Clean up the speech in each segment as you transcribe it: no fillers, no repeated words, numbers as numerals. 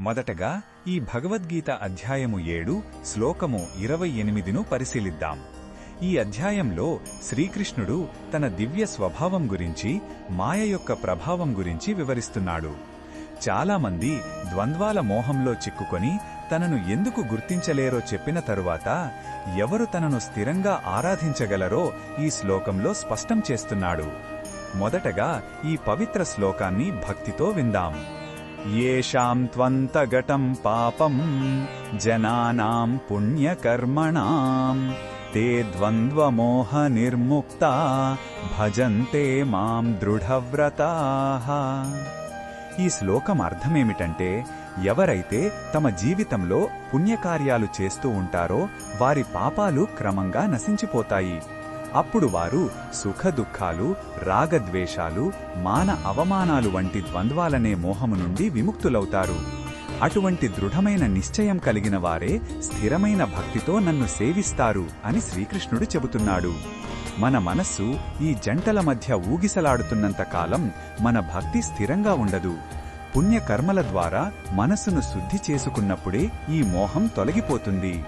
మొదటగా ఈ భగవద్గీత అధ్యాయము 7 శ్లోకము 28ను పరిశీలిద్దాం. ఈ అధ్యాయంలో శ్రీకృష్ణుడు తన దివ్య స్వభావం గురించి, మాయ యొక్క ప్రభావం గురించి వివరిస్తున్నాడు. చాలామంది ద్వంద్వాల మోహంలో చిక్కుకొని తనను ఎందుకు గుర్తించలేరో చెప్పిన తరువాత ఎవరు తనను స్థిరంగా ఆరాధించగలరో ఈ శ్లోకంలో స్పష్టం చేస్తున్నాడు. మొదటగా ఈ పవిత్ర శ్లోకాన్ని భక్తితో విందాం. येषां त्वन्तगतं पापं जनानां पुण्यकर्मणां ते द्वन्द्वमोहनिर्मुक्ता भजन्ते मां दृढव्रताः. ఈ శ్లోకం అర్థమేమిటంటే, ఎవరైతే తమ జీవితంలో పుణ్యకార్యాలు చేస్తూ ఉంటారో వారి పాపాలు క్రమంగా నశించిపోతాయి. అప్పుడు వారు సుఖదుఖాలు, రాగద్వేషాలు, మాన అవమానాలు వంటి ద్వంద్వాలనే మోహము నుండి విముక్తులవుతారు. అటువంటి దృఢమైన నిశ్చయం కలిగిన వారే స్థిరమైన భక్తితో నన్ను సేవిస్తారు అని శ్రీకృష్ణుడు చెబుతున్నాడు. మన మనస్సు ఈ జంటల మధ్య ఊగిసలాడుతున్నంత కాలం మన భక్తి స్థిరంగా ఉండదు. పుణ్యకర్మల ద్వారా మనస్సును శుద్ధి చేసుకున్నప్పుడే ఈ మోహం తొలగిపోతుంది.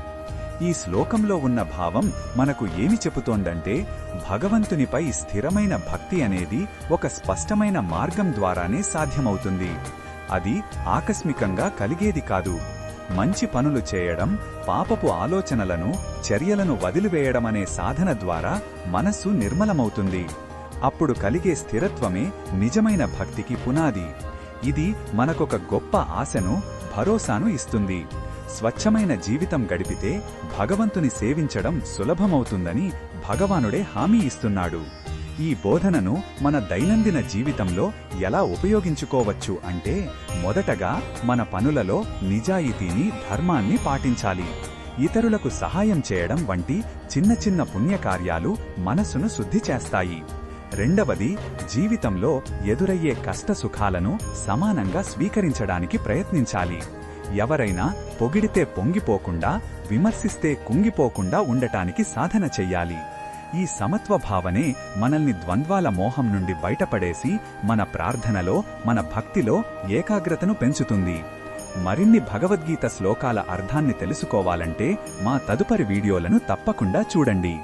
ఈ శ్లోకంలో ఉన్న భావం మనకు ఏమి చెబుతోందంటే, భగవంతునిపై స్థిరమైన భక్తి అనేది ఒక స్పష్టమైన మార్గం ద్వారానే సాధ్యమవుతుంది. అది ఆకస్మికంగా కలిగేది కాదు. మంచి పనులు చేయడం, పాపపు ఆలోచనలను, చర్యలను వదిలివేయడమనే సాధన ద్వారా మనస్సు నిర్మలమవుతుంది. అప్పుడు కలిగే స్థిరత్వమే నిజమైన భక్తికి పునాది. ఇది మనకొక గొప్ప ఆశను, భరోసాను ఇస్తుంది. స్వచ్ఛమైన జీవితం గడిపితే భగవంతుని సేవించడం సులభమవుతుందని భగవానుడే హామీ ఇస్తున్నాడు. ఈ బోధనను మన దైనందిన జీవితంలో ఎలా ఉపయోగించుకోవచ్చు అంటే, మొదటగా మన పనులలో నిజాయితీని, ధర్మాన్ని పాటించాలి. ఇతరులకు సహాయం చేయడం వంటి చిన్న చిన్న పుణ్యకార్యాలు మనసును శుద్ధి చేస్తాయి. రెండవది, జీవితంలో ఎదురయ్యే కష్టసుఖాలను సమానంగా స్వీకరించడానికి ప్రయత్నించాలి. ఎవరైనా పొగిడితే పొంగిపోకుండా, విమర్శిస్తే కుంగిపోకుండా ఉండటానికి సాధన చెయ్యాలి. ఈ సమత్వ భావనే మనల్ని ద్వంద్వాల మోహం నుండి బయటపడేసి మన ప్రార్థనలో, మన భక్తిలో ఏకాగ్రతను పెంచుతుంది. మరిన్ని భగవద్గీత శ్లోకాల అర్థాన్ని తెలుసుకోవాలంటే మా తదుపరి వీడియోలను తప్పకుండా చూడండి.